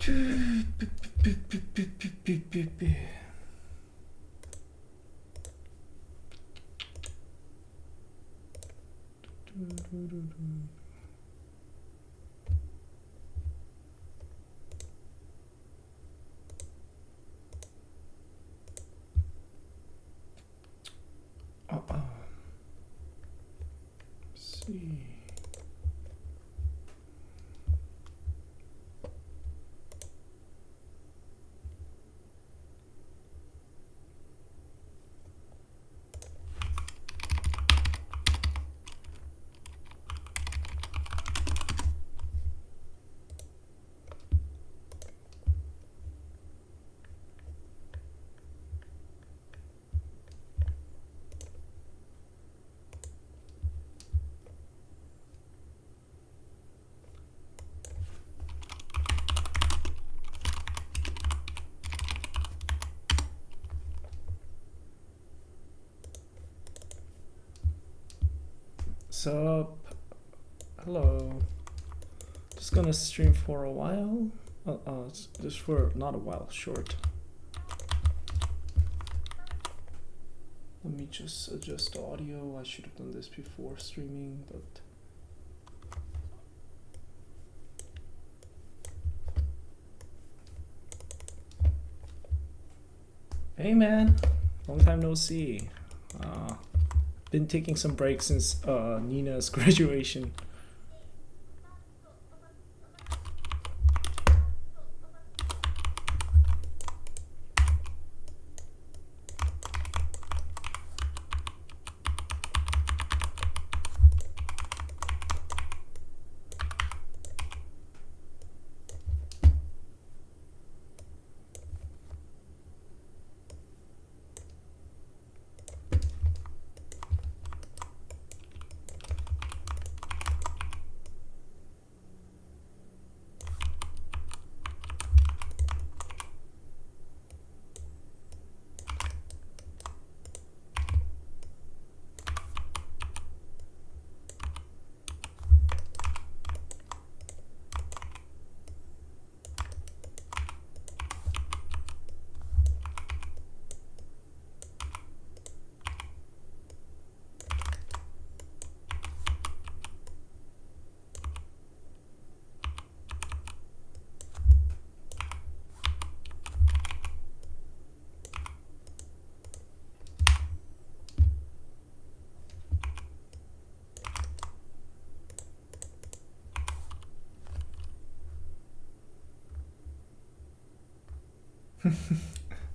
See. Sup? Hello. Just gonna stream for a while. Just for not a while, short. Let me just adjust the audio. I should have done this before streaming, but hey man, long time no see. Been taking some breaks since Nina's graduation.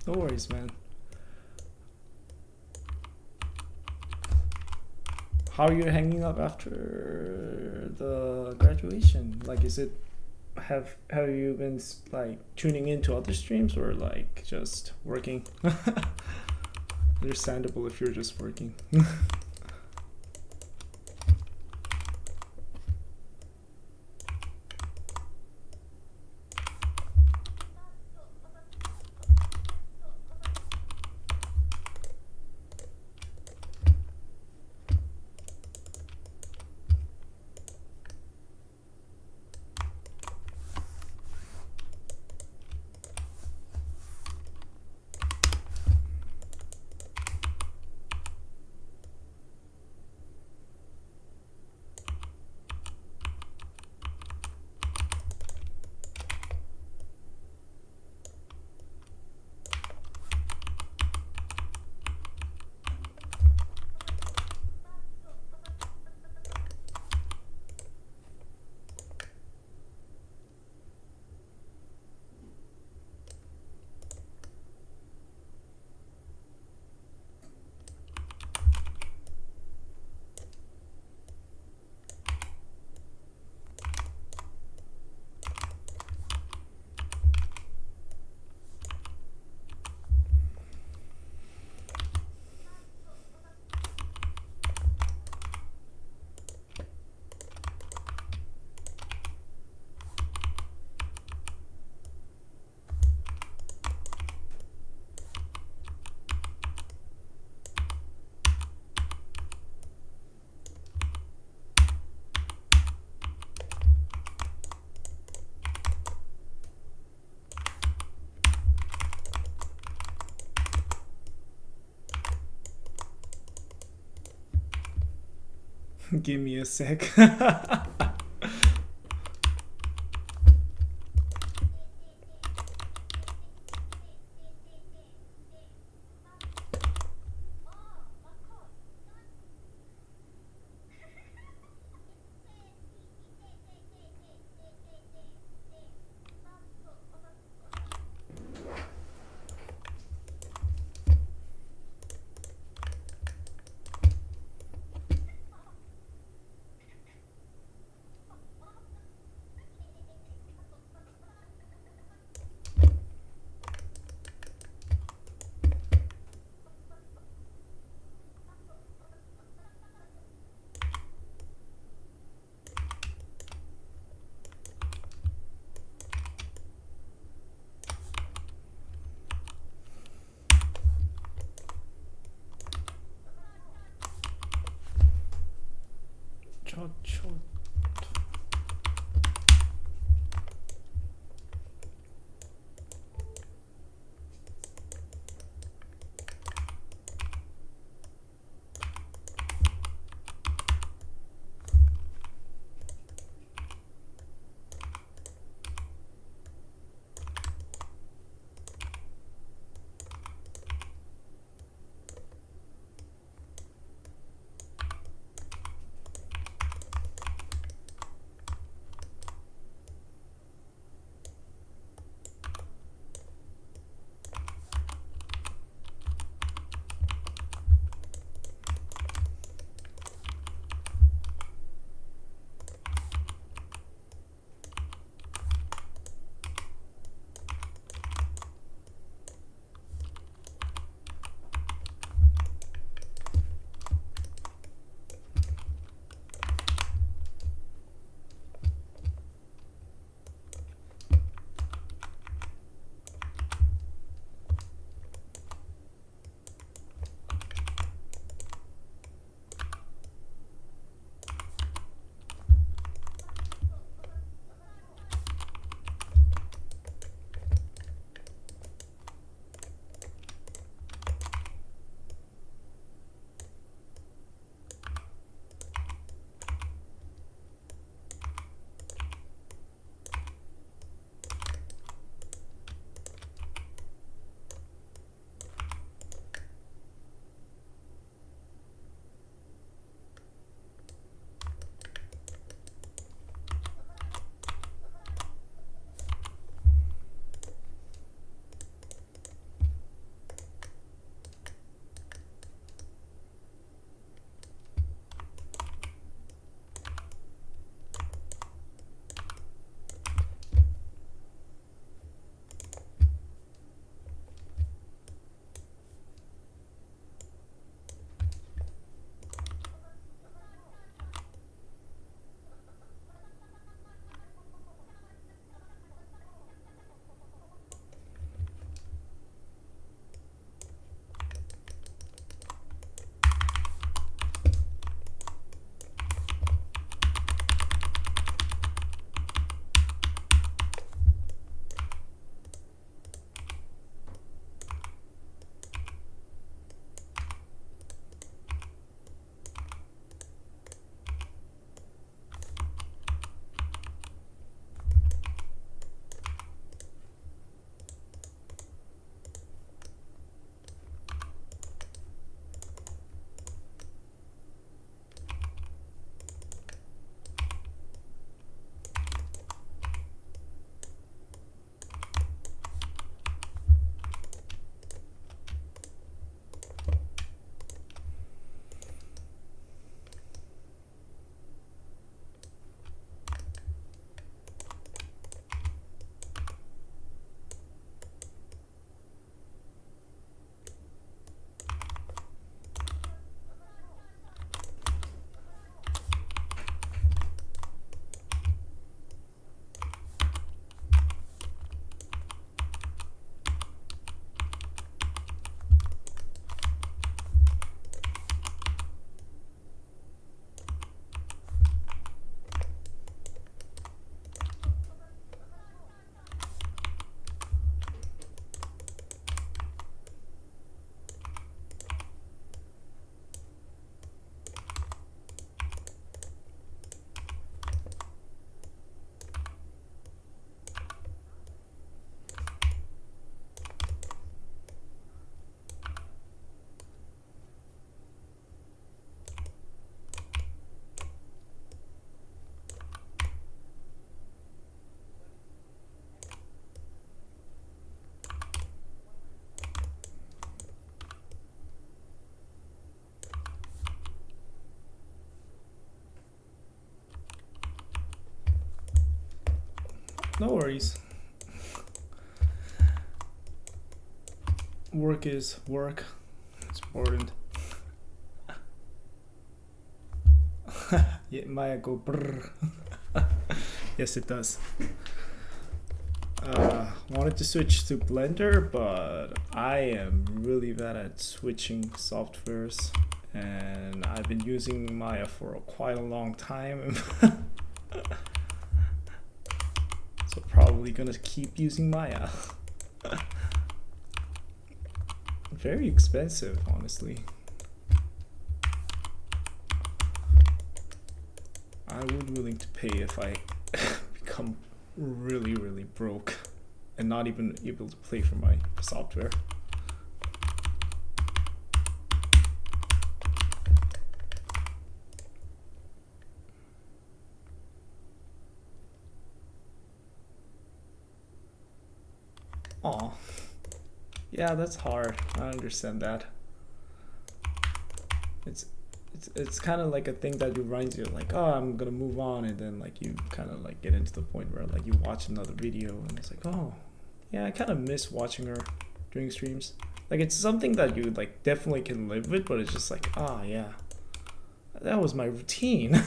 No worries, man. How are you hanging up after the graduation? Like, is it have you been like tuning into other streams or like just working? Understandable if you're just working. Give me a sec. 저. No worries. Work is work. It's important. Yeah, Maya go brrr. Yes, it does. Wanted to switch to Blender, but I am really bad at switching softwares, and I've been using Maya for quite a long time. So probably gonna keep using Maya. Very expensive, honestly. I would willing to pay if I become really broke and not even able to play for my software. Aw. Yeah, that's hard. I understand that. It's kind of like a thing that reminds you like, oh, I'm gonna move on, and then like you kind of like get into the point where like you watch another video and it's like, oh yeah, I kind of miss watching her during streams. Like it's something that you like definitely can live with, but it's just like, ah, yeah, that was my routine.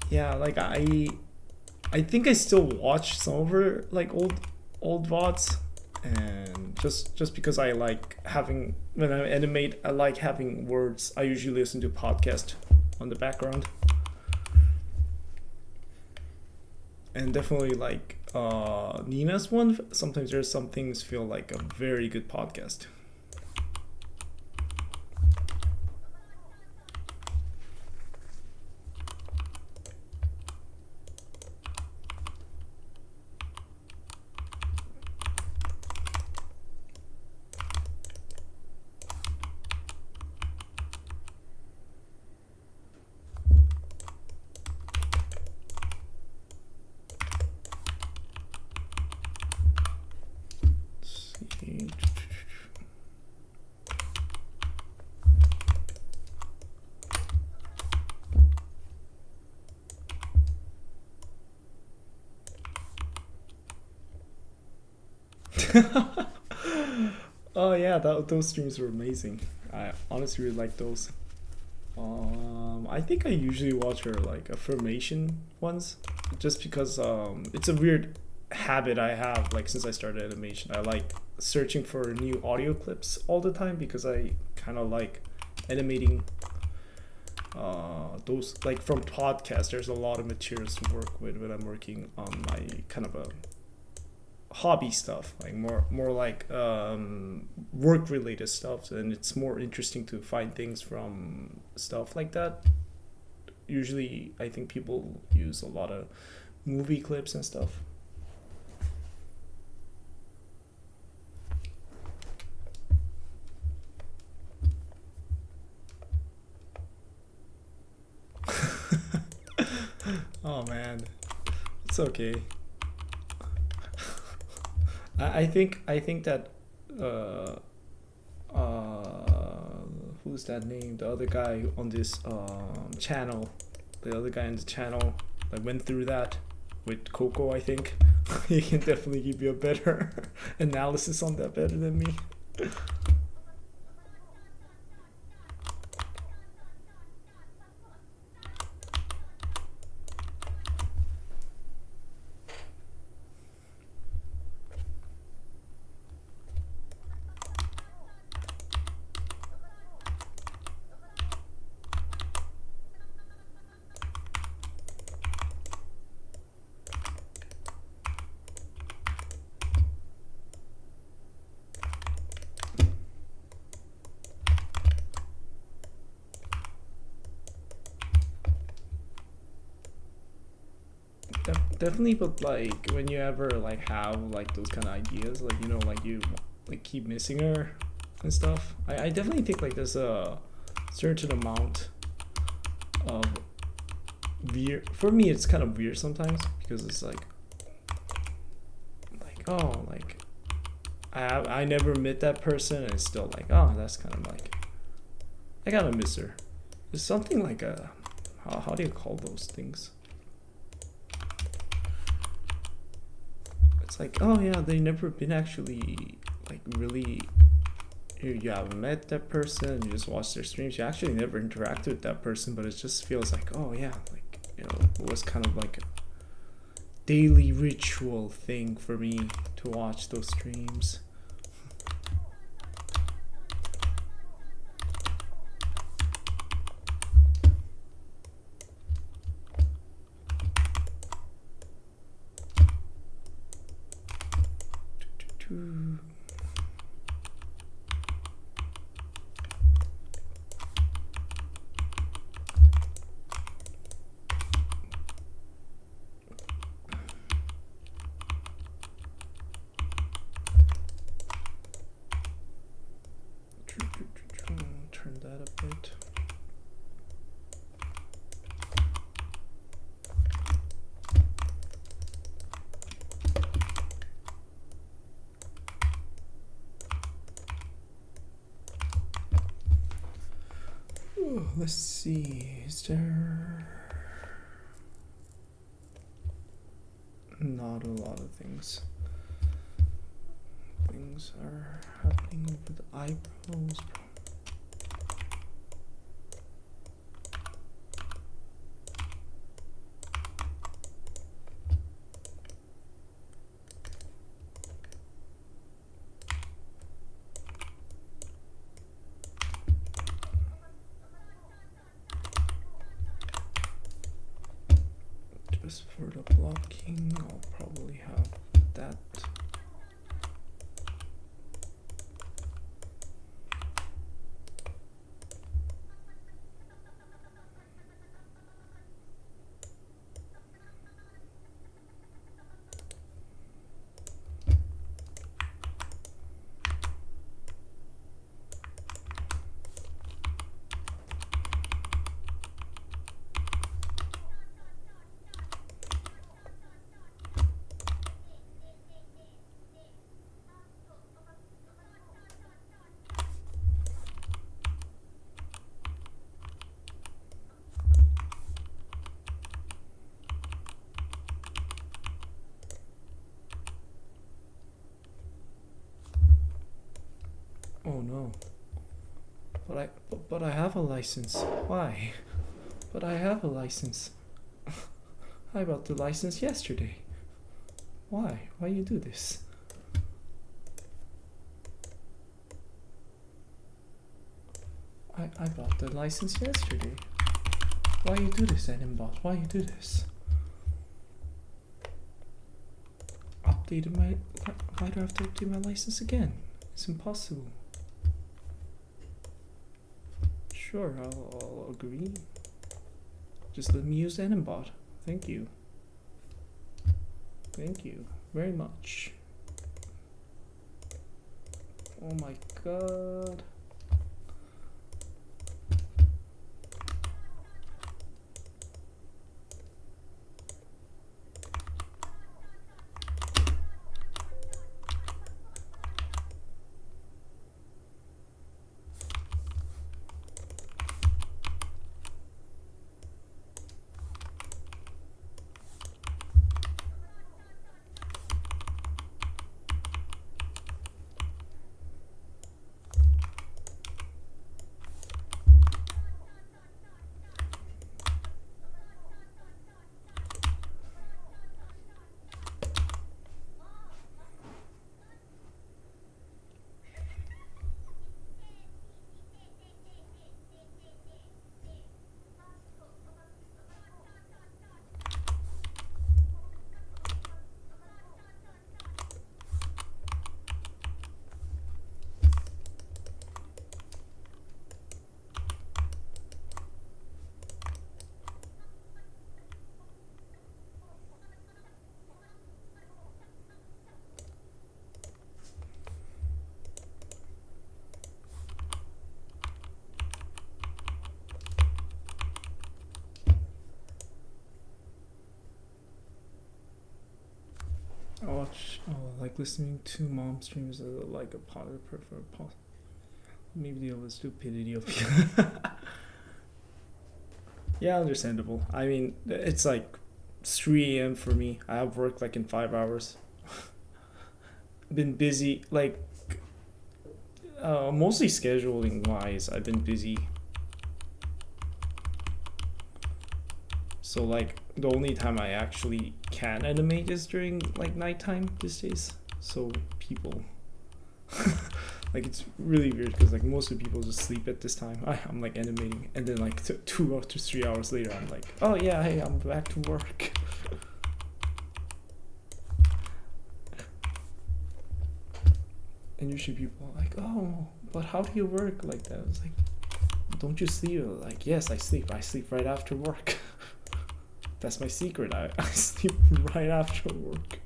Yeah, like I think I still watch some of her like old VODs, and just because I like having, when I animate, I like having words. I usually listen to podcast on the background, and definitely like Nina's one. Sometimes there's some things feel like a very good podcast. Oh yeah, those streams were amazing. I honestly really like those. I think I usually watch her like affirmation ones, just because it's a weird habit I have. Like since I started animation, I like searching for new audio clips all the time because I kind of like animating. Those like from podcasts. There's a lot of materials to work with when I'm working on my kind of a hobby stuff, like more like work related stuff, and it's more interesting to find things from stuff like that. Usually I think people use a lot of movie clips and stuff. Oh man, it's okay. I think that who's that name? The other guy on this channel, the other guy on the channel that went through that with Kobo. I think he can definitely give you a better analysis on that, better than me. Definitely, but like when you ever like have like those kind of ideas, like like you like keep missing her and stuff. I definitely think like there's a certain amount of weird. For me, it's kind of weird sometimes because it's like oh, like I never met that person, and it's still like, oh, that's kind of like, I gotta miss her. There's something like a, how do you call those things? It's like, oh yeah, they never been actually like really. You haven't met that person. You just watch their streams. You actually never interacted with that person, but it just feels like, oh yeah, like, you know, it was kind of like a daily ritual thing for me to watch those streams. Turn that a bit. Oh, let's see, is there not a lot of things? Things are happening with the eyebrows. Just for the blocking, I'll probably have that. Oh no. But I have a license. Why? But I have a license. I bought the license yesterday. Why? Why you do this? I bought the license yesterday. Why you do this, Animbot? Why you do this? Updated my... Why do I have to update my license again? It's impossible. Sure, I'll agree. Just let me use Animbot. Thank you. Thank you very much. Oh my god. like listening to mom streams like a positive prefer maybe the stupidity of yeah, understandable. I mean, it's like 3 a.m. for me. I have work like in 5 hours. Been busy, like mostly scheduling wise. I've been busy. So like the only time I actually can animate is during like nighttime these days. So people like it's really weird because like most of the people just sleep at this time. I'm like animating, and then like 2 or 3 hours later, I'm like, oh yeah, hey, I'm back to work. And usually people are like, oh, but how do you work like that? It's like, don't you sleep? Like, yes, I sleep. I sleep right after work. That's my secret. I sleep right after work.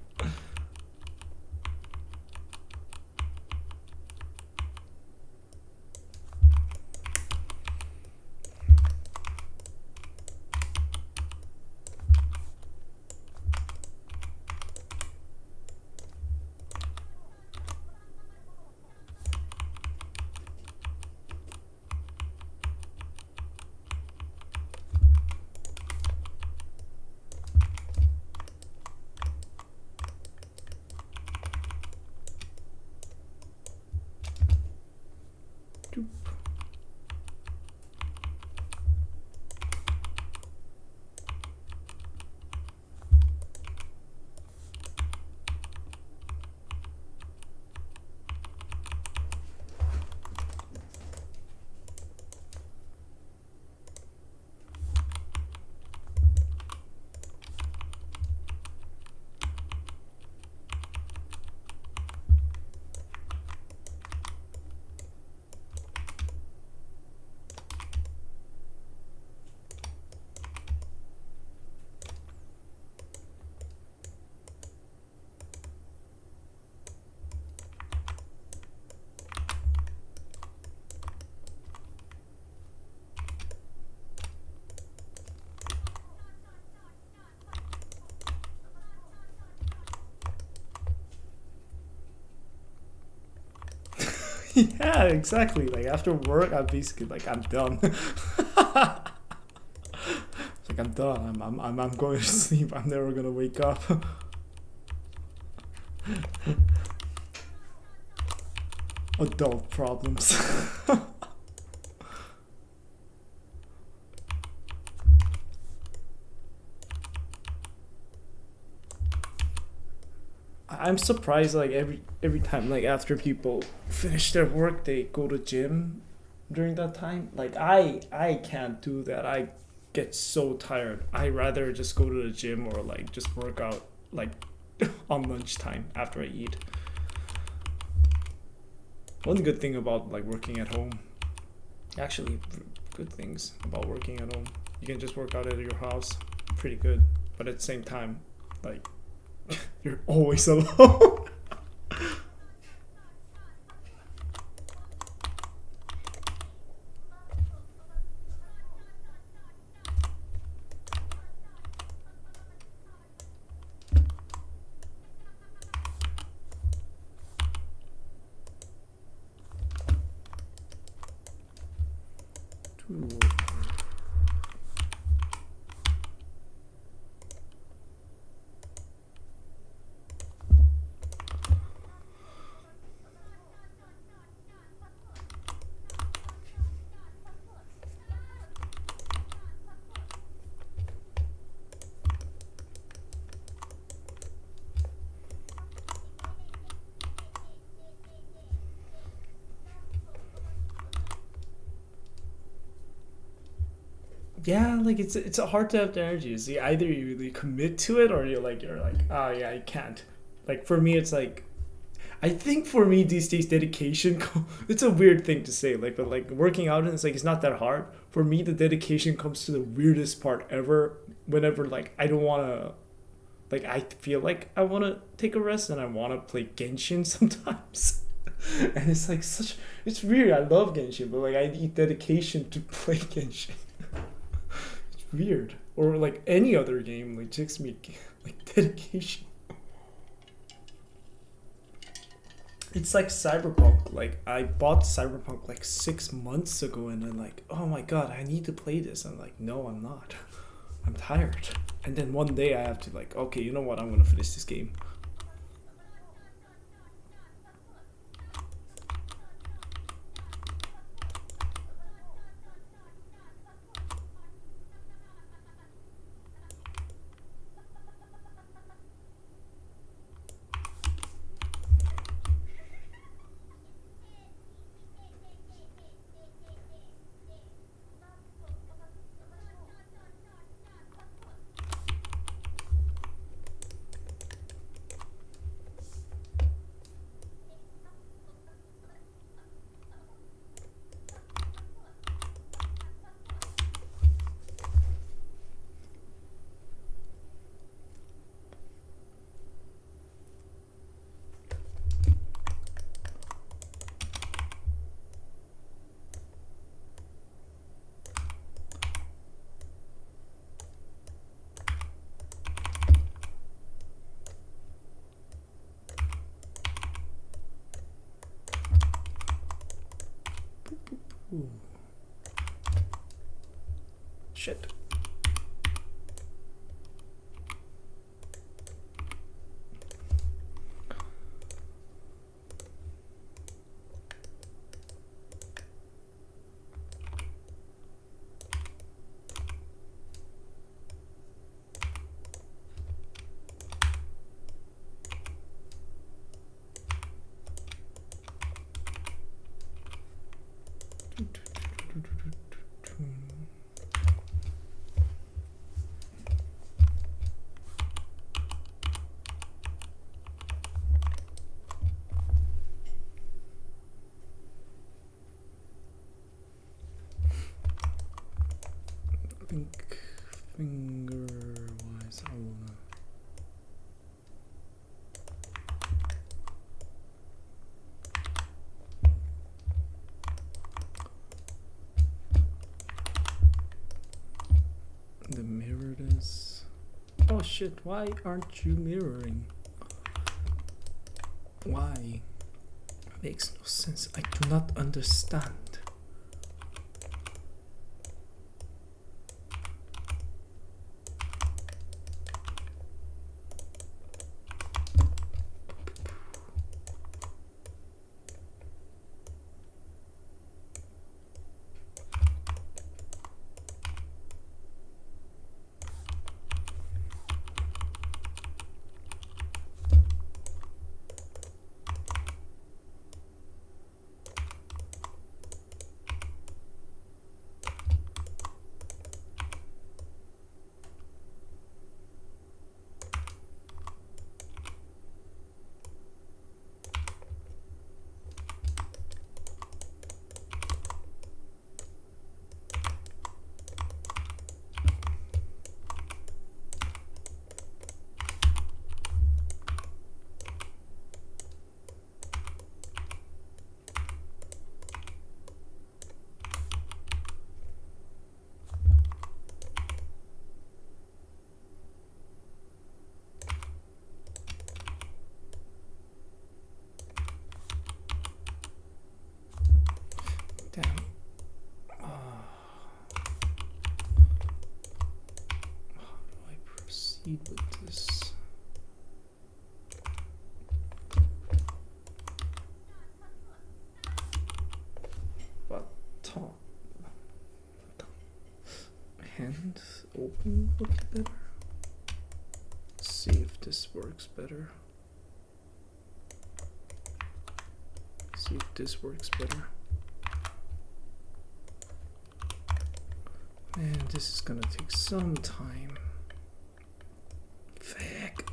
Yeah, exactly. Like after work, I'm basically like I'm done. Like I'm done. I'm going to sleep. I'm never gonna wake up. Adult problems. I'm surprised like every time like after people finish their work they go to gym during that time. Like I can't do that. I get so tired. I rather just go to the gym or like just work out like on lunchtime after I eat. One good thing about like working at home, actually good things about working at home, you can just work out at your house, pretty good. But at the same time, like you're always alone. Yeah, like it's hard to have the energy. See, either you really commit to it or you're like, oh yeah, I can't. Like for me, it's like I think for me these days dedication. It's a weird thing to say, like, but like working out and it's like it's not that hard. For me, the dedication comes to the weirdest part ever. Whenever like I don't wanna, like I feel like I wanna take a rest and I wanna play Genshin sometimes. And it's like such, it's weird. I love Genshin, but like I need dedication to play Genshin. Weird. Or like any other game like takes me like dedication. It's like Cyberpunk. Like I bought Cyberpunk like 6 months ago, and I'm like, oh my god, I need to play this. I'm like, no, I'm not. I'm tired. And then one day I have to like, okay, you know what? I'm gonna finish this game. Ooh. Shit. Think finger wise, I wanna. The mirror this. Oh shit, why aren't you mirroring? Why? Makes no sense. I do not understand. Damn. How do I proceed with this? But top hand open would be better. Let's see if this works better. See if this works better. Man, this is gonna take some time. Fuck.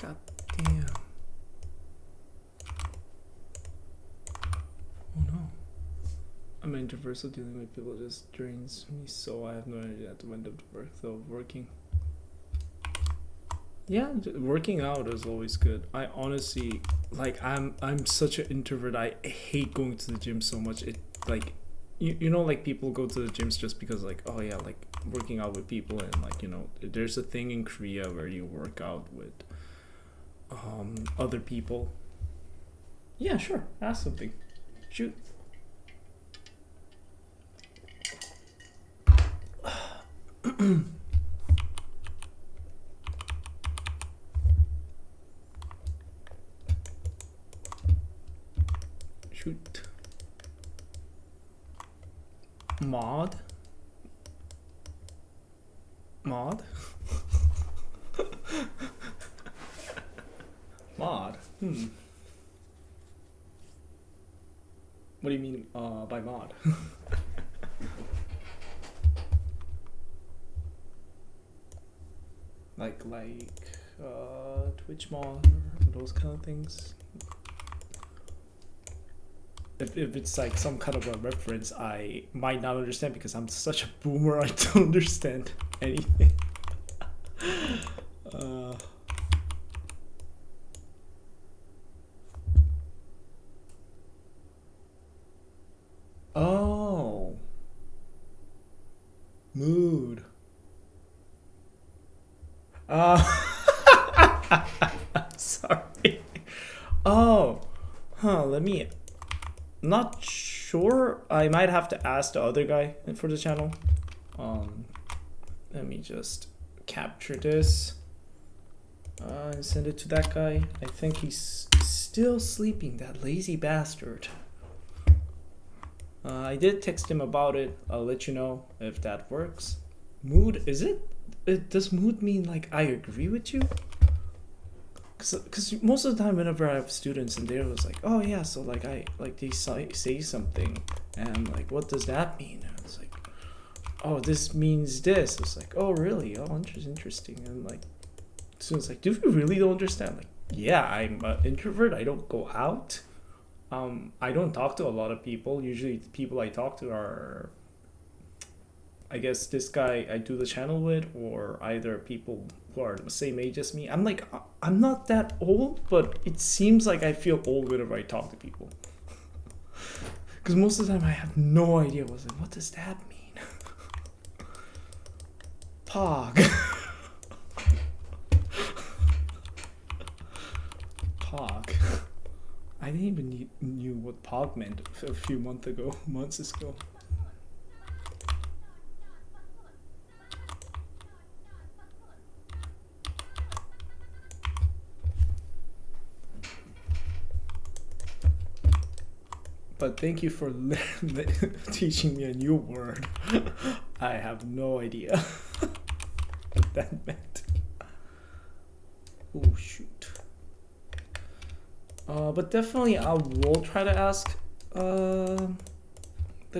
God damn. Oh no. I'm an introvert, so dealing with people just drains me, so I have no idea how to end up working. Yeah, working out is always good. I honestly like I'm such an introvert. I hate going to the gym so much. It like you know like people go to the gyms just because like oh yeah like working out with people and like you know there's a thing in Korea where you work out with other people. Yeah, sure. Ask something. Shoot. Shoot. Mod? Mod? Mod? What do you mean by mod? like Twitch mod or those kind of things? If it's like some kind of a reference, I might not understand because I'm such a boomer. I don't understand anything. Oh, mood. Sorry. Oh, let me. Not sure. I might have to ask the other guy for the channel. Let me just capture this and send it to that guy. I think he's still sleeping, that lazy bastard. I did text him about it. I'll let you know if that works. Mood, is it? Does mood mean like I agree with you? Because most of the time whenever I have students and they're just like, oh yeah, so like I like they say something and I'm like, what does that mean? And it's like, oh, this means this. It's like, oh really? Oh, interesting. And like students like, do you really don't understand? Like, yeah, I'm an introvert. I don't go out. I don't talk to a lot of people. Usually the people I talk to are, I guess, this guy I do the channel with, or either people who are the same age as me. I'm like, I'm not that old, but it seems like I feel old whenever I talk to people. Because most of the time I have no idea what does that mean? Pog. Pog. I didn't even knew what pog meant a few months ago. But thank you for teaching me a new word. I have no idea what that meant. Oh shoot. But definitely I will try to ask the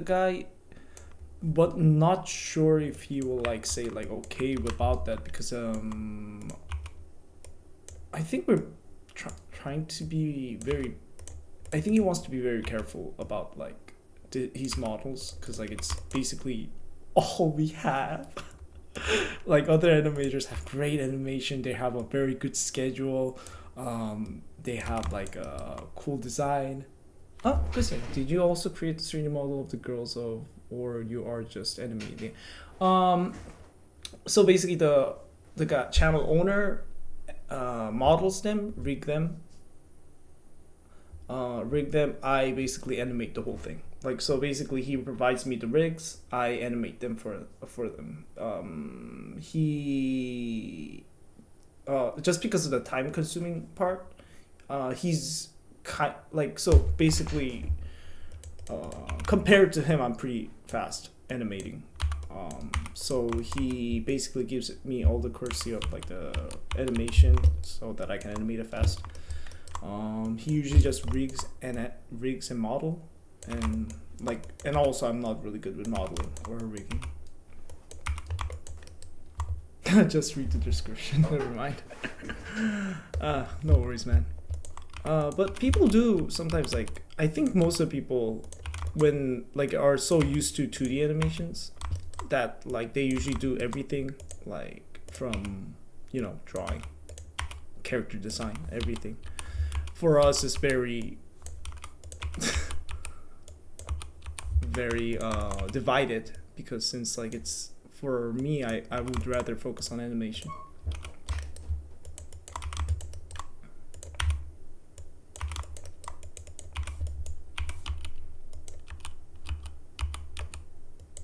guy, but not sure if he will like say like okay about that, because I think we're trying to be very, I think he wants to be very careful about like his models, because like it's basically all we have. Like other animators have great animation, they have a very good schedule, they have like a cool design. Oh, listen, did you also create the 3D model of the girls or you are just animating? So basically the channel owner models them, rig them. I basically animate the whole thing. Like, so basically he provides me the rigs, I animate them for them. He just because of the time consuming part, he's like, so basically compared to him I'm pretty fast animating. So he basically gives me all the courtesy of like the animation so that I can animate it fast. He usually just rigs and model, and also I'm not really good with modeling or rigging. Just read the description. Never mind. No worries, man. But people do sometimes, like, I think most of the people when like are so used to 2D animations that like they usually do everything like from, you know, drawing. character design, everything. For us, it's very very divided, because since like it's for me, I would rather focus on animation.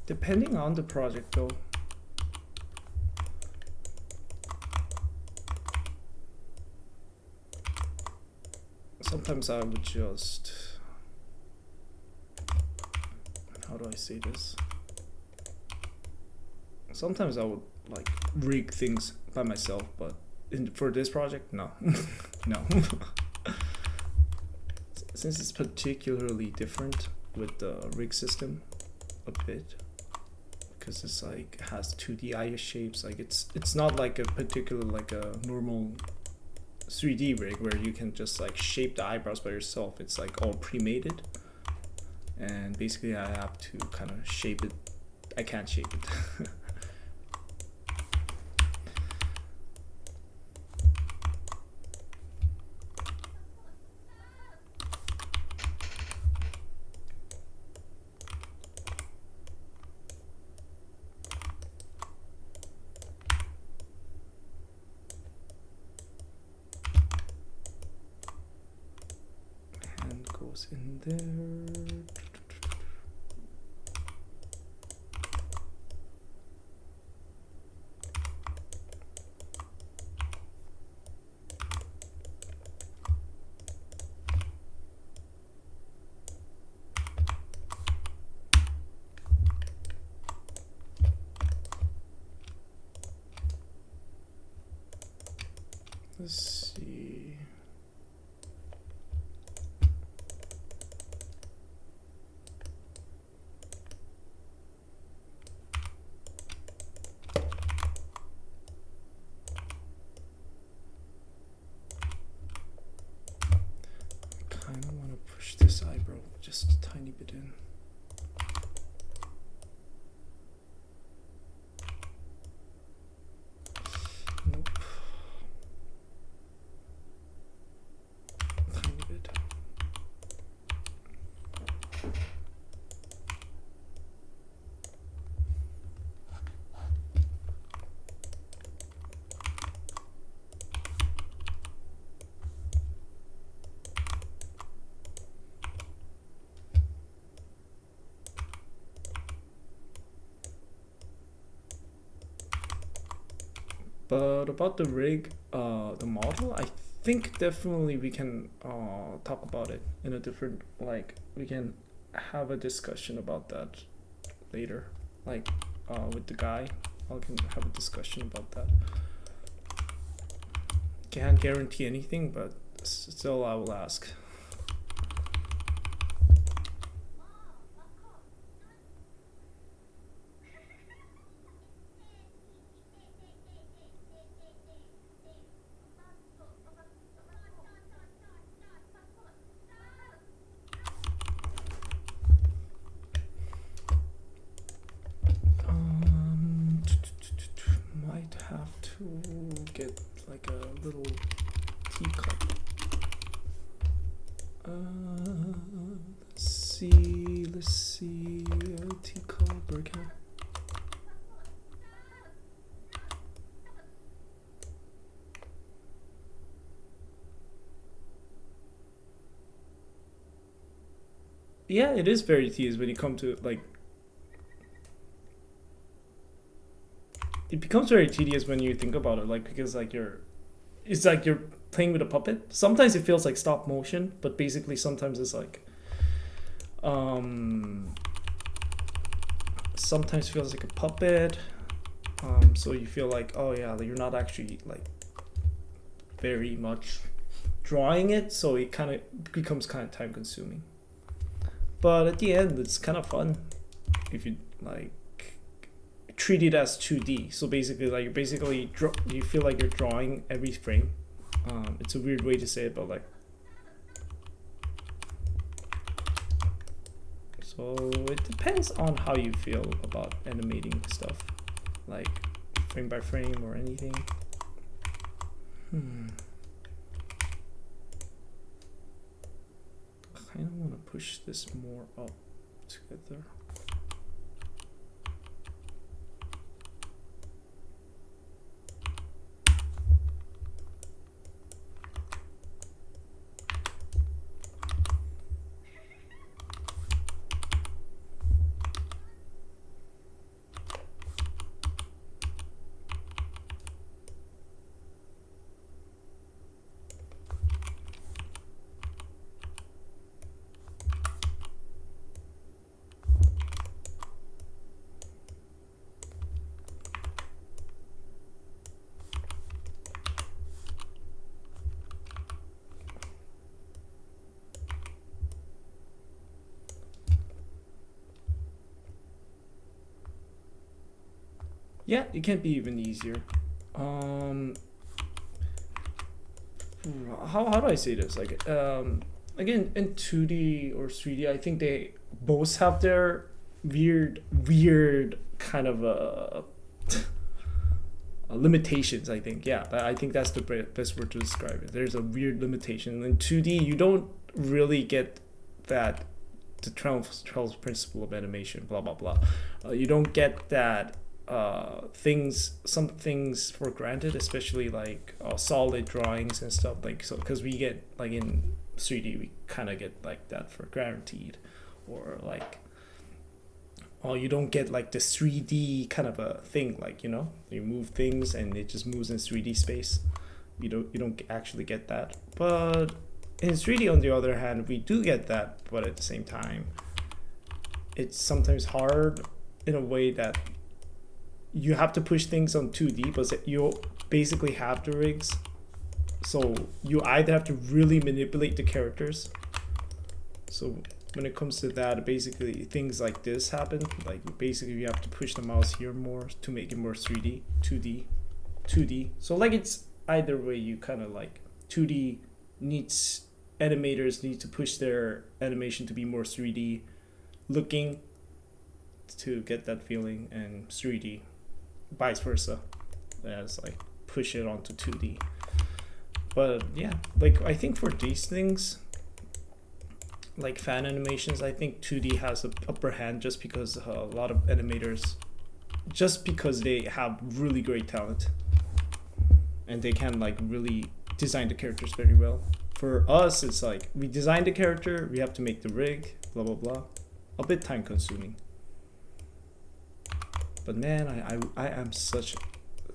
Depending on the project though. Sometimes I would just, how do I say this? Sometimes I would like rig things by myself, but for this project, no. No. Since it's particularly different with the rig system a bit, because it's like has 2D eye shapes, like it's not like a particular like a normal 3D rig where you can just like shape the eyebrows by yourself. It's like all pre-mated, and basically I have to kind of shape it. I can't shape it. In there. Let's see. This eyebrow just a tiny bit in. Nope. Tiny bit. But about the rig, the model, I think definitely we can talk about it in a different, like we can have a discussion about that later, like with the guy. I can have a discussion about that. Can't guarantee anything, but still I will ask. Might have to get like a little teacup. Let's see, teacup or can yeah, it is very tedious when you come to like. It becomes very tedious when you think about it, like because like it's like you're playing with a puppet. Sometimes it feels like stop motion, but basically sometimes it's like sometimes feels like a puppet. So you feel like, oh yeah, you're not actually like very much drawing it, so it kind of becomes kind of time consuming. But at the end, it's kind of fun if you like treat it as 2D. So basically, like you feel like you're drawing every frame. It's a weird way to say it, but like. So it depends on how you feel about animating stuff, like frame by frame or anything. kind of want to push this more up together. Yeah, it can be even easier. How do I say this? Like, again, in 2D or 3D, I think they both have their weird kind of limitations. I think, yeah, I think that's the best word to describe it. There's a weird limitation. In 2D, you don't really get that the 12 principle of animation, blah blah blah. You don't get that. Some things for granted, especially like solid drawings and stuff, like, so because we get like in 3D we kind of get like that for guaranteed, or like, you don't get like the 3D kind of a thing, like, you know, you move things and it just moves in 3D space. You don't actually get that. But in 3D, on the other hand, we do get that, but at the same time it's sometimes hard in a way that you have to push things on 2D, but you basically have the rigs. So you either have to really manipulate the characters. So when it comes to that, basically things like this happen. Like basically you have to push the mouse here more to make it more 3D, 2D. So like it's either way, you kind of like 2D animators need to push their animation to be more 3D looking to get that feeling, and 3D vice versa, as like push it onto 2D. But yeah, like I think for these things, like fan animations, I think 2D has the upper hand, just because a lot of animators, just because they have really great talent and they can like really design the characters very well. For us, it's like we design the character, we have to make the rig, blah blah blah, a bit time consuming. But man, I am such,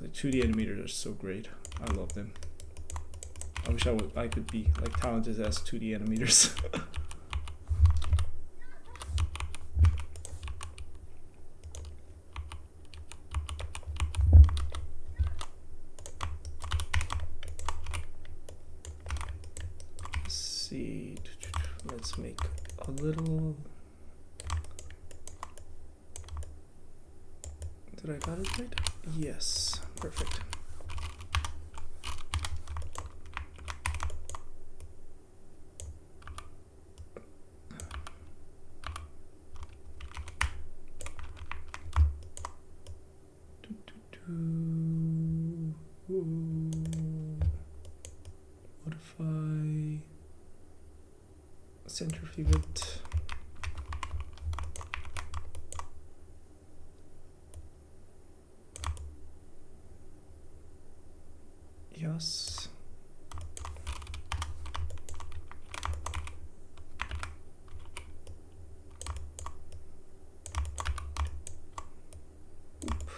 the 2D animators are so great. I love them. I wish I could be like talented as 2D animators. Let's see. Let's make a little. Did I got it right? Yes, perfect. What if I centrifuge it? Yes. Oop.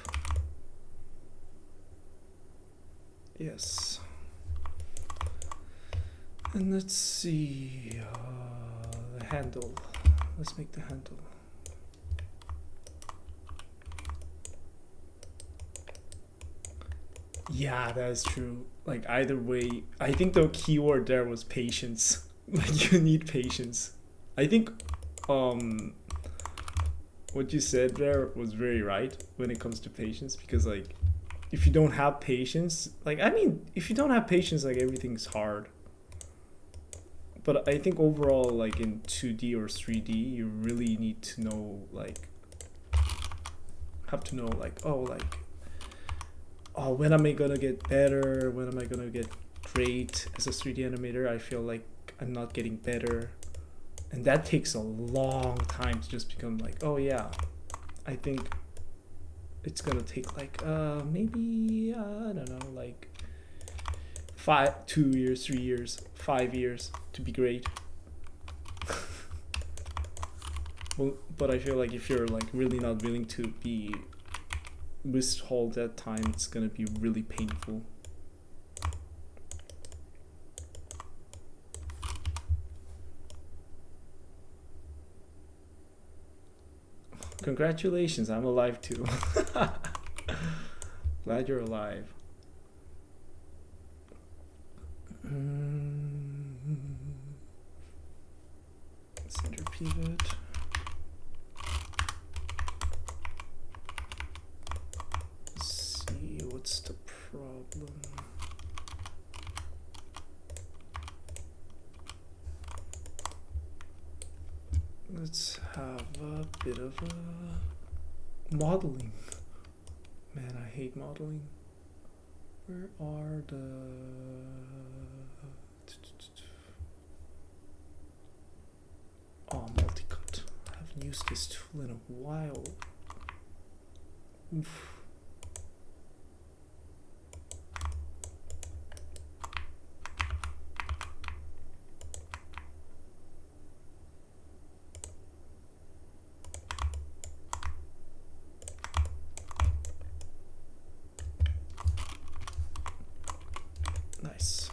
Yes. And let's see, the handle. Let's make the handle. Yeah, that is true. Like either way, I think the keyword there was patience. Like you need patience. I think what you said there was very right when it comes to patience, because like if you don't have patience, like I mean, if you don't have patience, like everything's hard. But I think overall, like in 2D or 3D, you really need to know, like, have to know, like, oh, when am I gonna get better? When am I gonna get great as a 3D animator? I feel like I'm not getting better. And that takes a long time to just become like, oh yeah, I think it's gonna take like maybe I don't know, like 2 years, 3 years, 5 years to be great. Well, but I feel like if you're like really not willing to be withhold that time, it's gonna be really painful. Congratulations, I'm alive too. Glad you're alive. Center pivot. Let's see, what's the problem? Let's have a bit of a modeling. Man, I hate modeling. Where are the... Oh, multi-cut. I haven't used this tool in a while. Oof. Nice.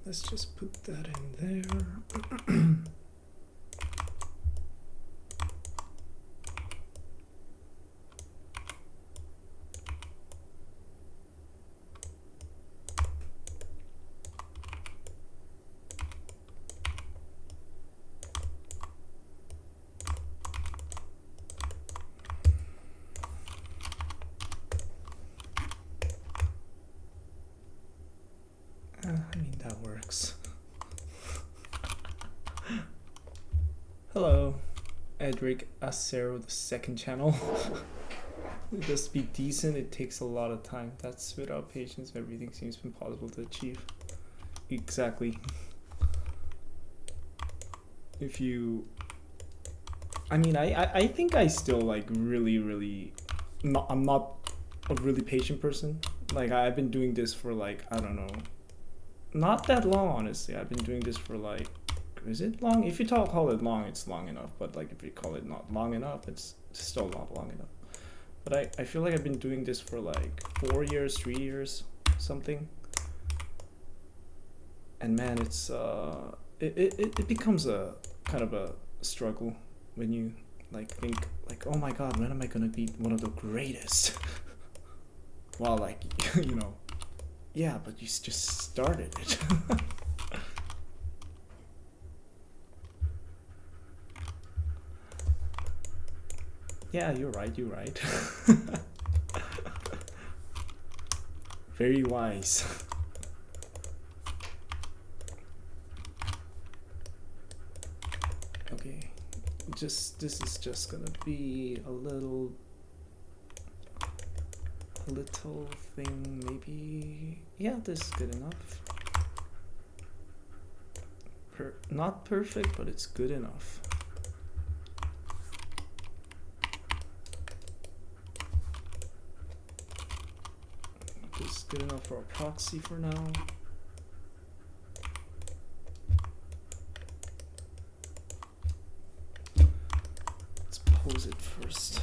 Let's just put that in there. I mean, that works. Hello, Edric Acero, the second channel. Just to be decent, it takes a lot of time. That's without patience, everything seems impossible to achieve. Exactly. If you... I mean, I think I still like really... I'm not a really patient person. Like, I've been doing this for like, I don't know, not that long, honestly. I've been doing this for like, is it long? If you call it long, it's long enough. But like, if you call it not long enough, it's still not long enough. But I feel like I've been doing this for like 4 years, 3 years, something. And man, it's it becomes a kind of a struggle when you like think like, oh my god, when am I gonna be one of the greatest? Well, like, you know, yeah, but you just started it. Yeah, you're right. Very wise. Okay, this is just gonna be a little thing, maybe. Yeah, this is good enough. Not perfect, but it's good enough. This is good enough for a proxy for now. Let's pose it first.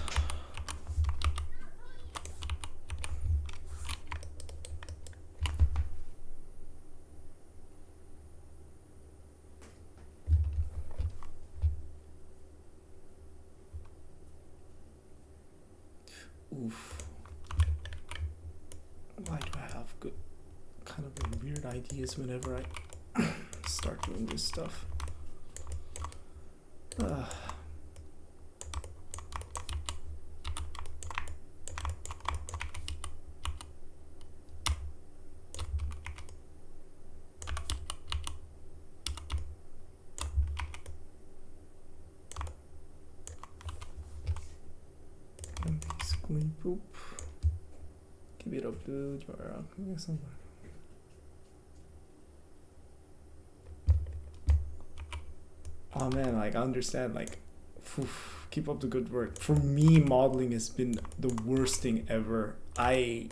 Oof. Why do I have good kind of weird ideas whenever I start doing this stuff? And basically, boop. Give it a boot or somewhere. oh man, like I understand, like, phew, keep up the good work. For me, modeling has been the worst thing ever. I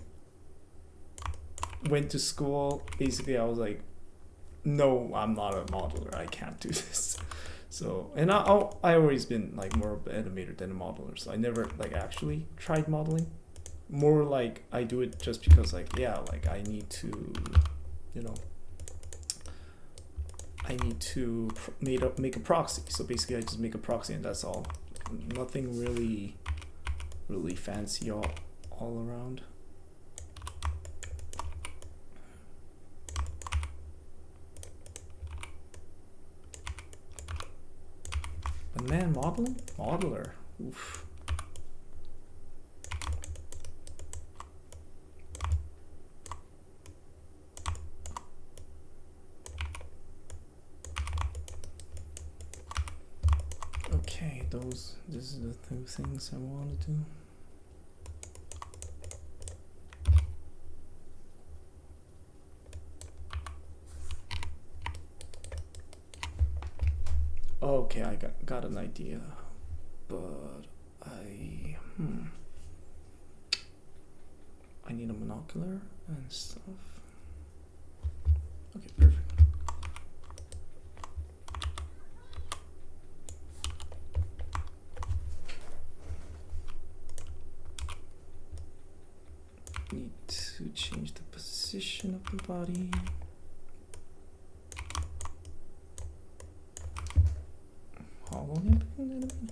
went to school, basically I was like, no, I'm not a modeler, I can't do this. So, and I always been like more of an animator than a modeler, so I never like actually tried modeling. More like I do it just because, like, yeah, like I need to, you know, I need to make a proxy. So basically I just make a proxy and that's all. Nothing really fancy all around. But man, modeler, oof. Okay, this is the two things I want to do. Okay, I got an idea, but I need a monocular and stuff. Okay, perfect. Need to change the position of the body. How long am I going to be?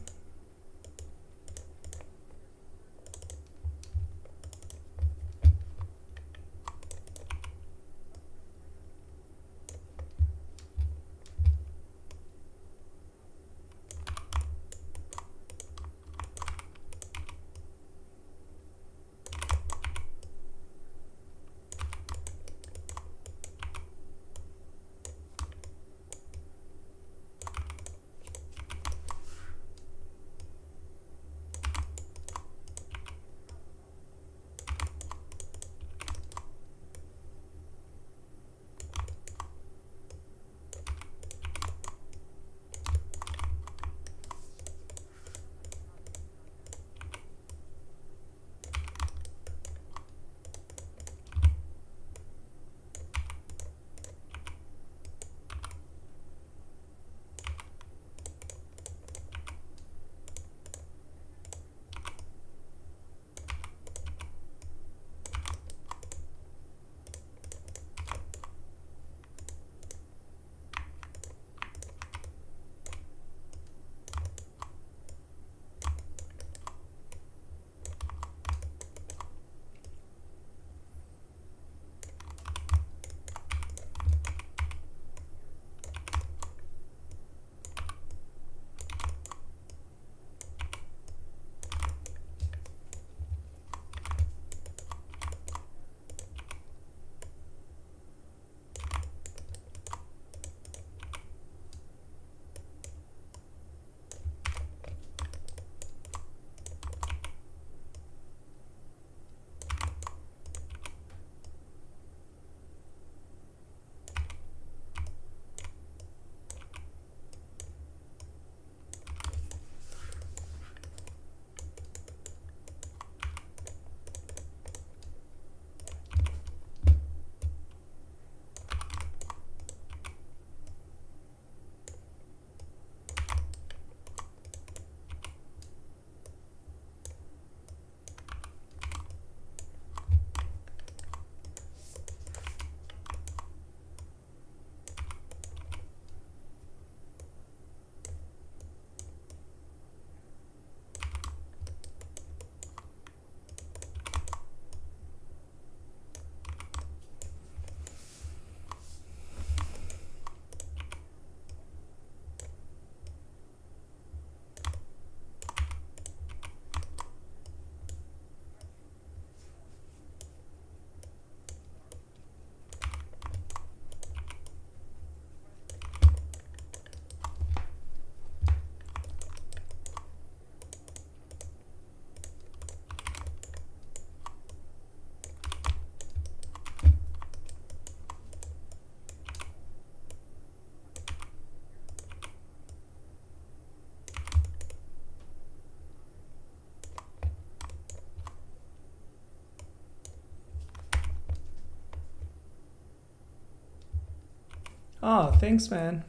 Ah, thanks, man.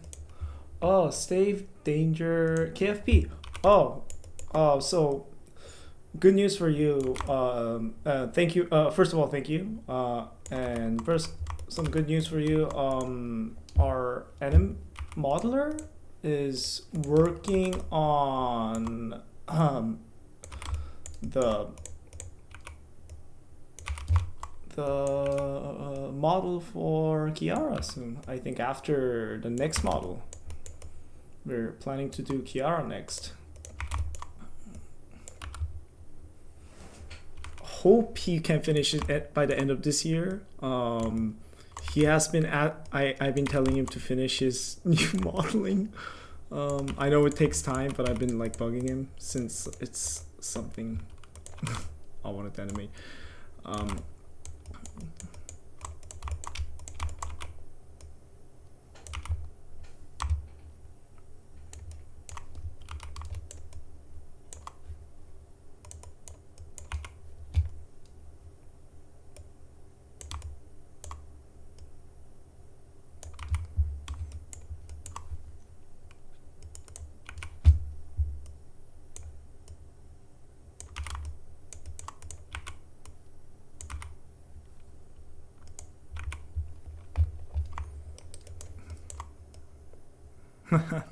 Oh, Stave Danger KFP. Oh, so good news for you. Thank you. First of all, thank you. And first, some good news for you. Our anim modeler is working on the model for Kiara soon. I think after the next model, we're planning to do Kiara next. Hope he can finish it by the end of this year. He has been I've been telling him to finish his new modeling. I know it takes time, but I've been like bugging him since it's something I wanted to animate.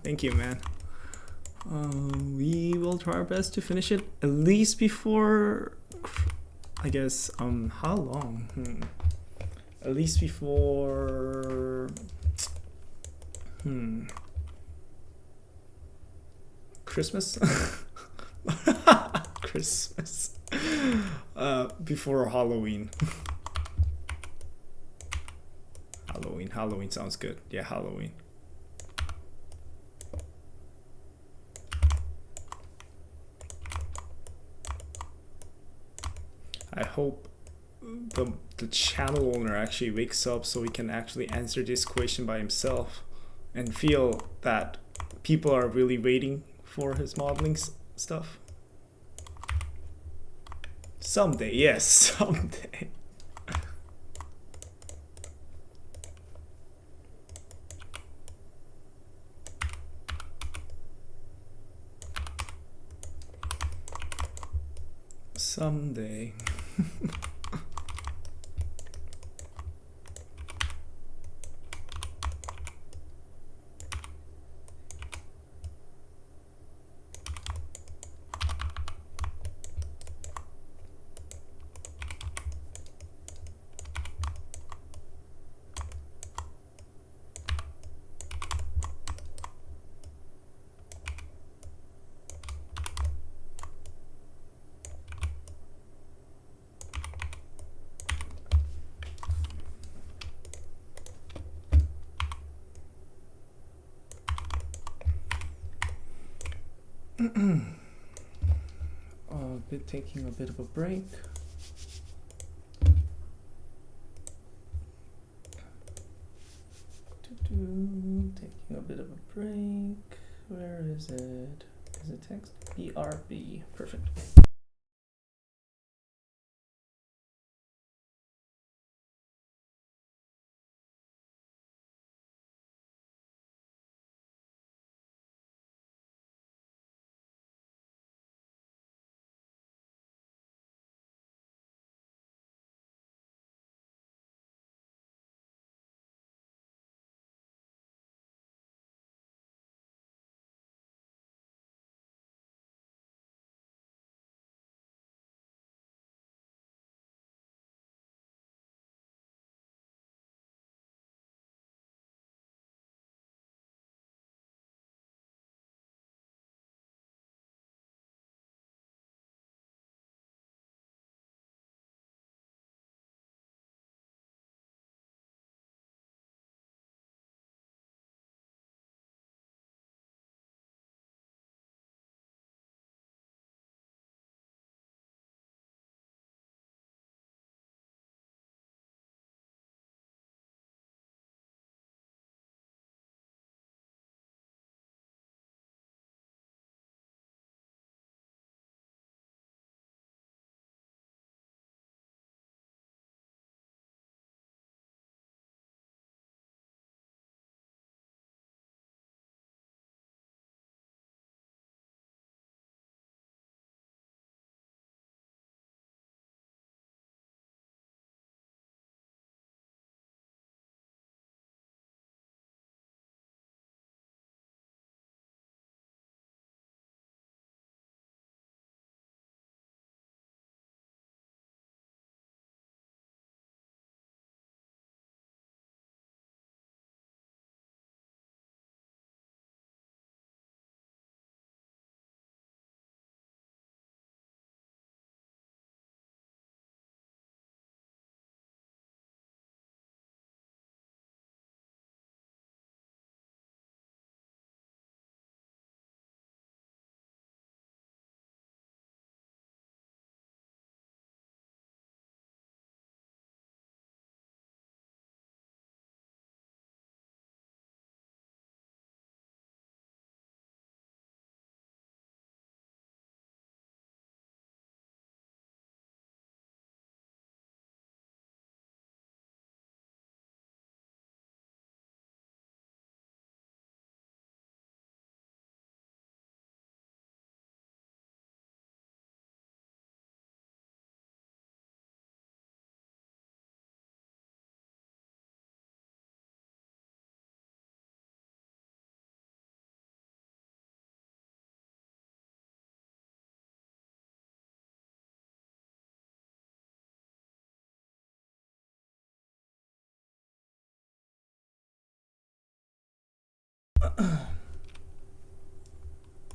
Thank you, man. We will try our best to finish it at least before, I guess, how long? At least before, Christmas? Christmas. Before Halloween. Halloween sounds good. Yeah, Halloween. I hope the channel owner actually wakes up so he can actually answer this question by himself and feel that people are really waiting for his modeling stuff. Someday, yes, someday. Someday. Taking a bit of a break. Taking a bit of a break. Where is it? Is it text? BRB. Perfect.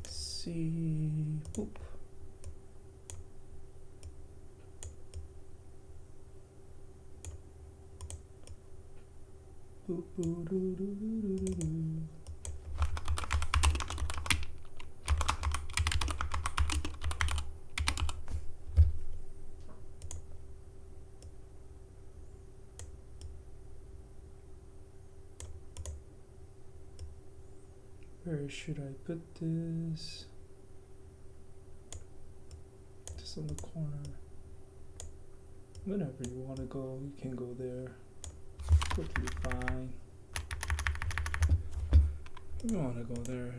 See, boop. Boop, boo, doo, doo, doo, doo, doo, doo. Where should I put this? Just on the corner. Whenever you want to go, you can go there. Totally fine. You want to go there.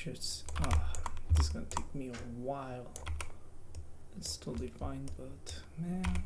This is gonna take me a while. It's totally fine, but man.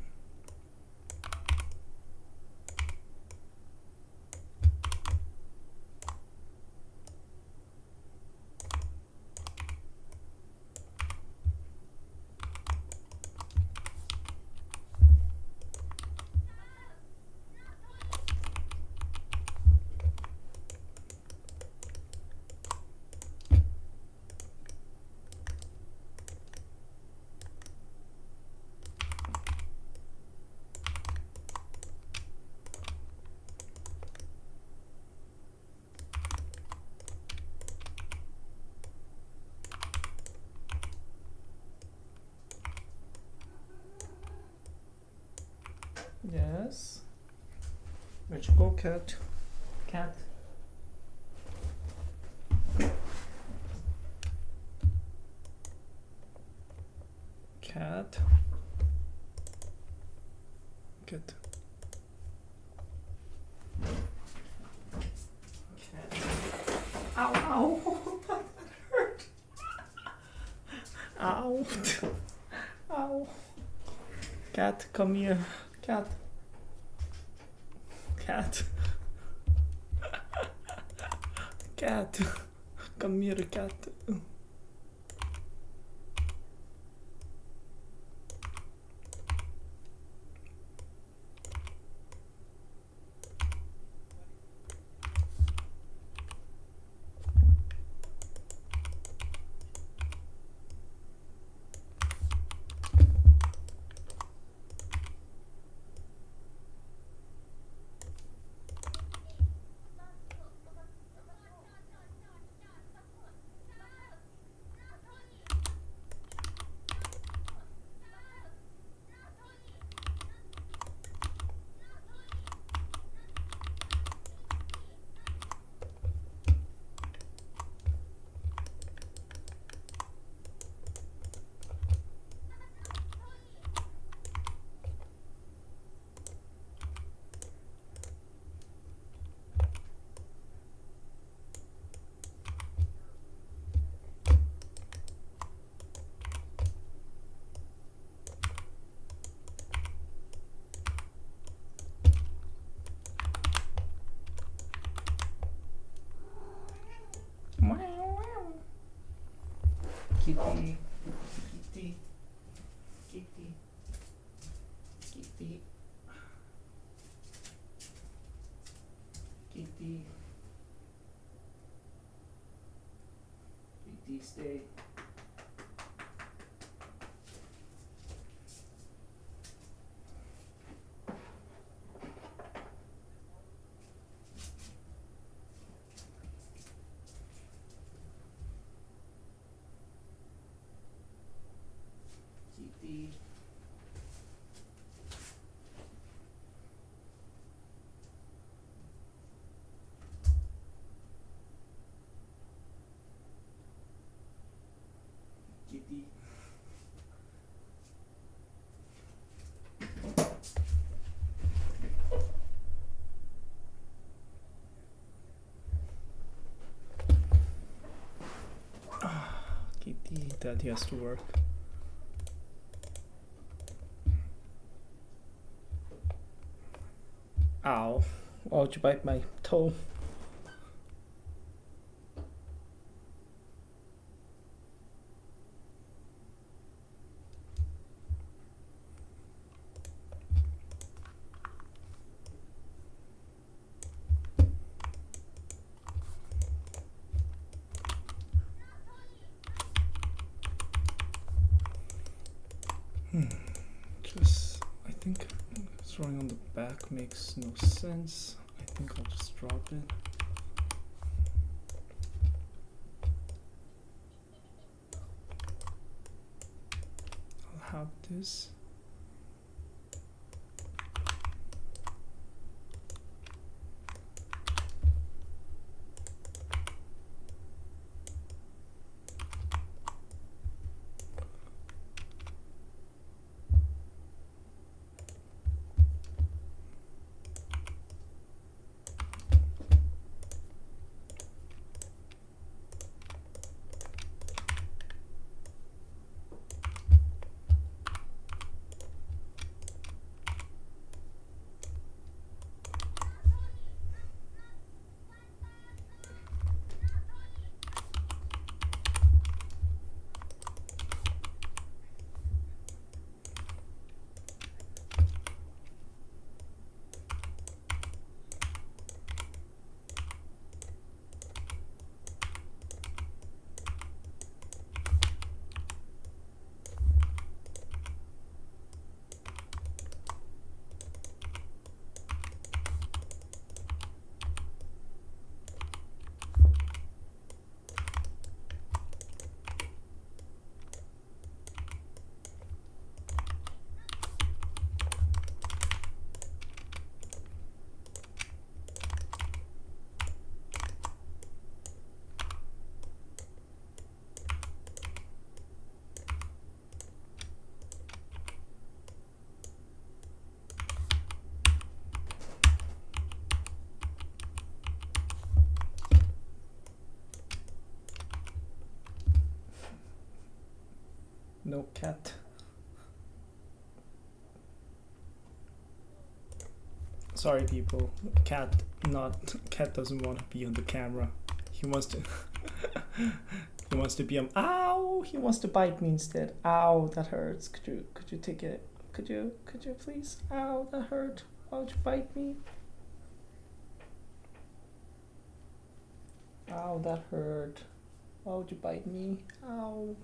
Yes. Where'd you go, cat? Cat. Cat. Cat. Cat. Ow, ow. That hurt. Ow. Ow. Cat, come here. Cat. Cat. Cat. Come here, cat. Kitty, kitty, kitty, kitty, kitty, kitty, stay. Kitty. that he has to work. Ow. Why'd you bite my toe? Just, I think throwing on the back makes no sense. I think I'll just drop it. I'll have this. No cat. Sorry people, cat doesn't want to be on the camera. He wants to he wants to be on. Ow! He wants to bite me instead. Ow, that hurts. Could you take it? Could you please? Ow, that hurt. Why would you bite me? Ow, that hurt. Why would you bite me? Ow.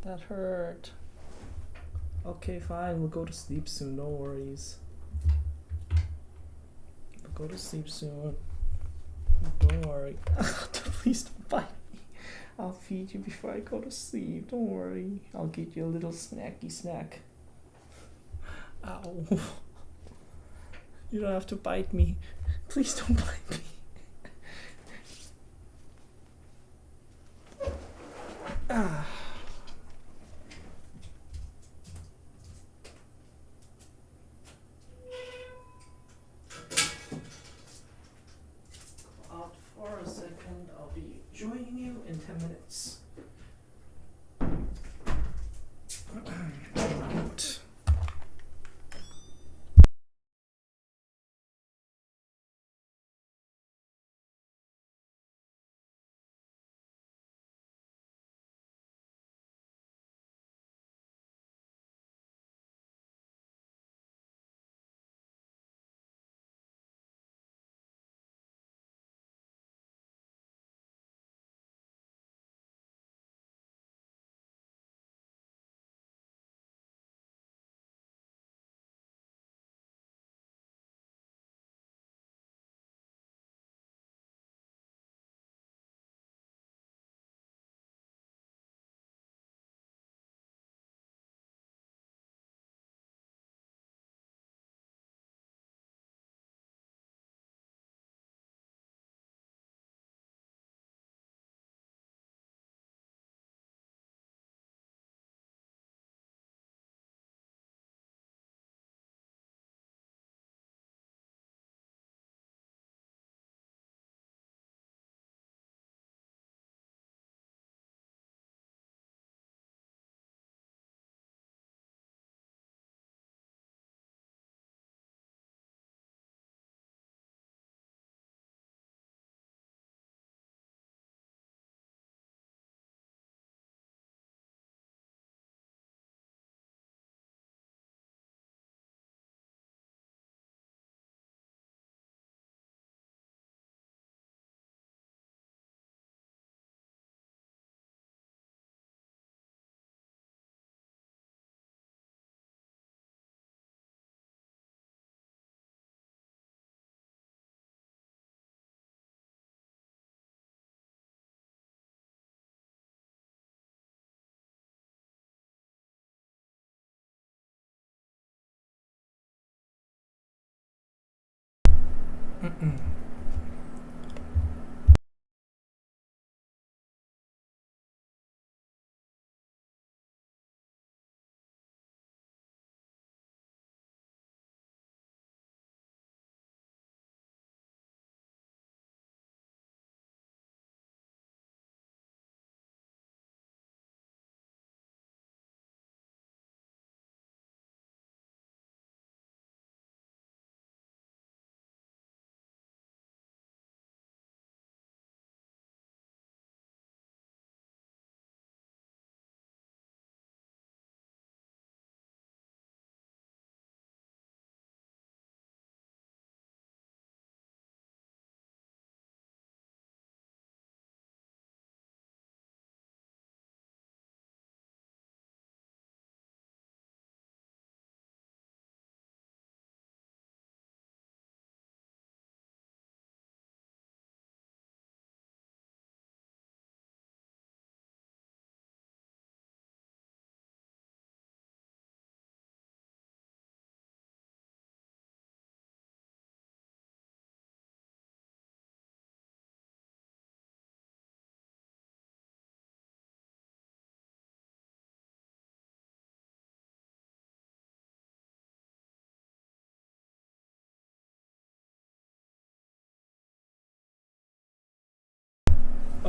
That hurt. Okay, fine. We'll go to sleep soon. No worries. We'll go to sleep soon. Don't worry. Please don't bite me. I'll feed you before I go to sleep. Don't worry. I'll get you a little snacky snack. Ow. You don't have to bite me. Please don't bite me. Ah. For a second, I'll be joining you in 10 minutes.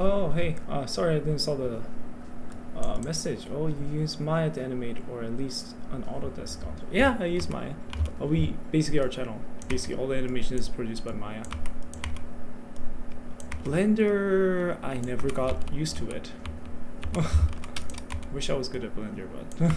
Oh, hey. Sorry, I didn't saw the message. Oh, you use Maya to animate, or at least an Autodesk console. Yeah, I use Maya. We basically our channel. Basically, all the animation is produced by Maya. Blender, I never got used to it. Wish I was good at Blender, but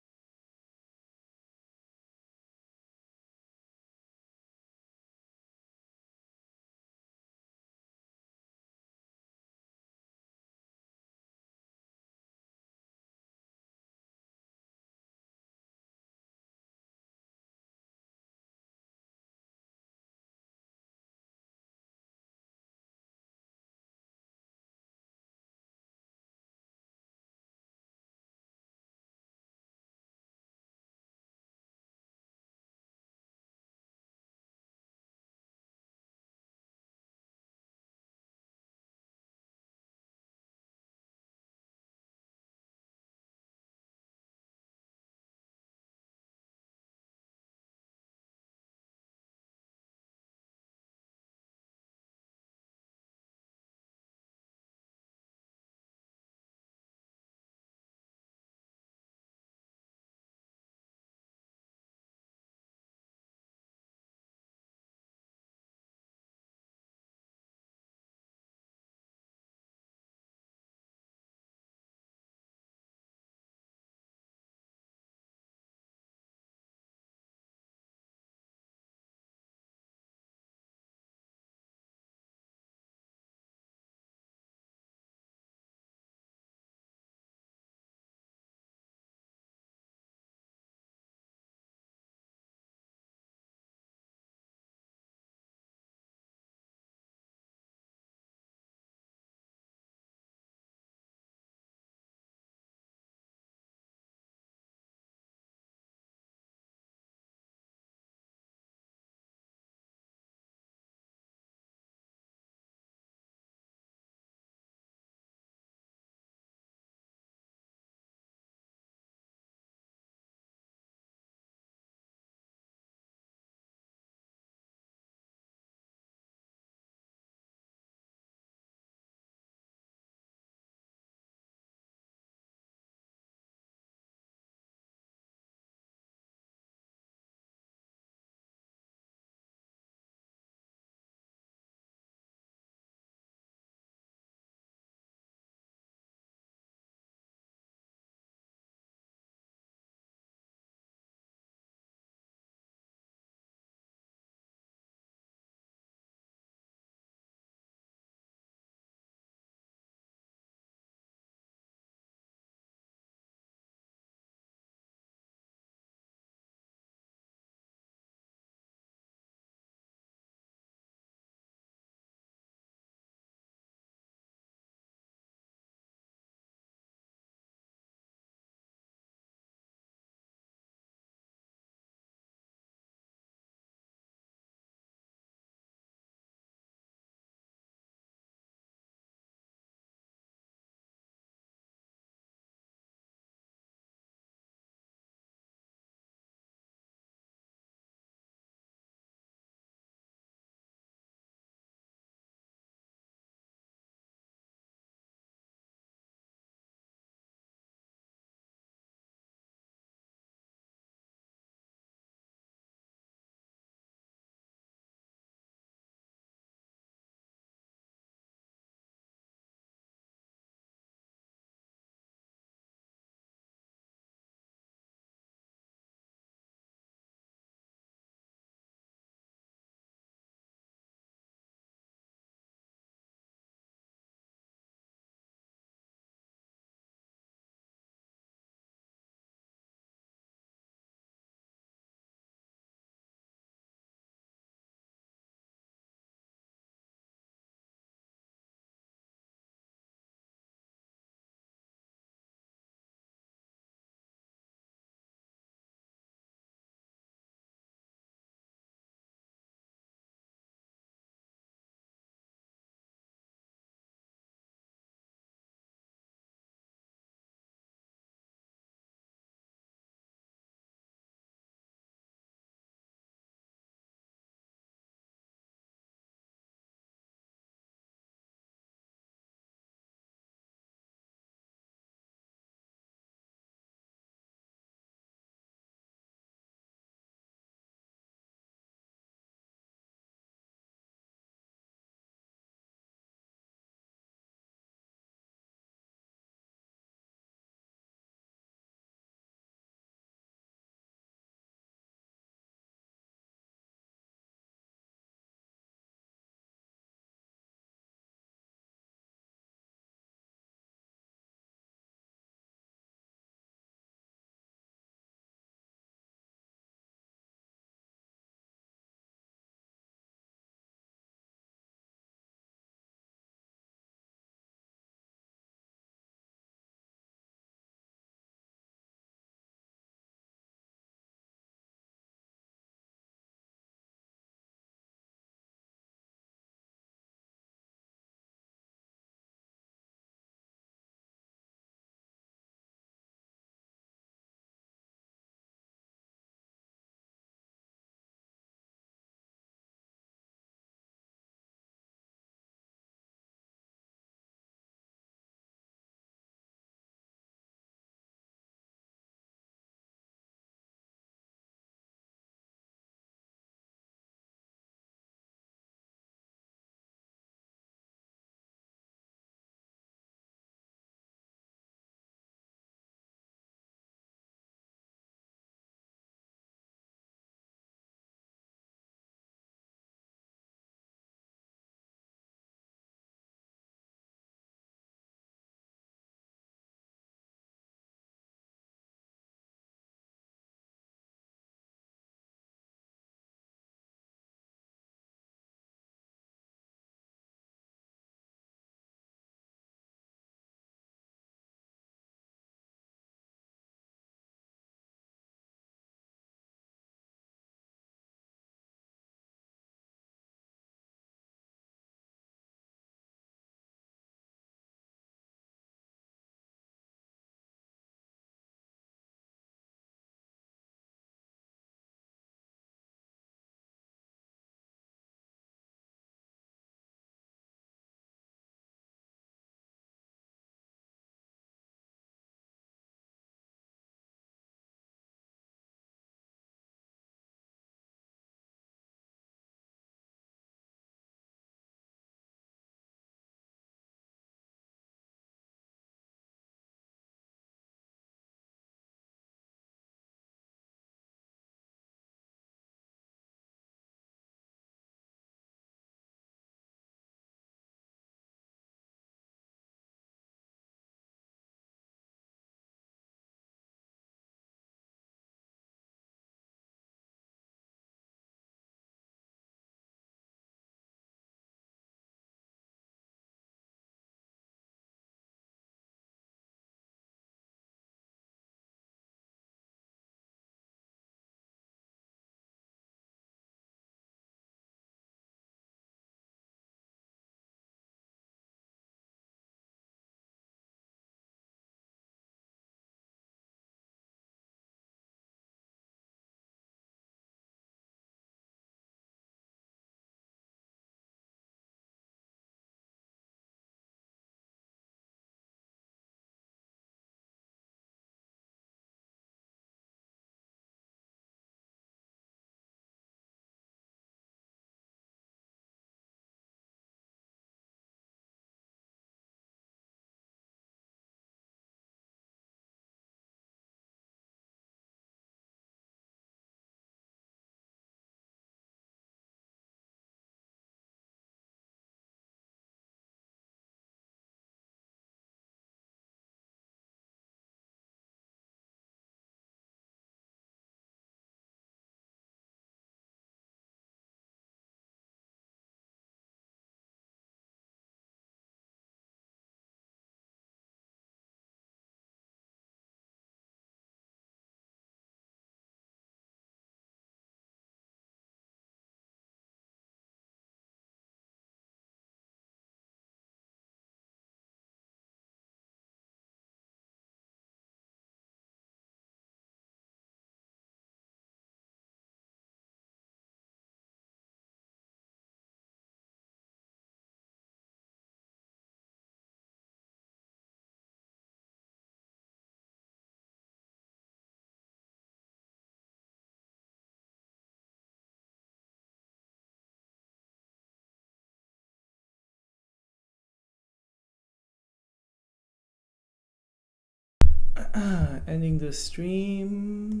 ending the stream.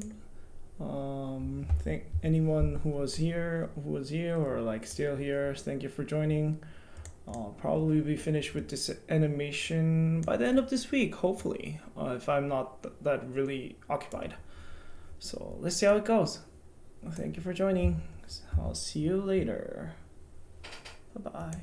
Thank anyone who was here or like still here. Thank you for joining. I'll probably be finished with this animation by the end of this week, hopefully, if I'm not that really occupied. So let's see how it goes. Thank you for joining. I'll see you later. Bye-bye.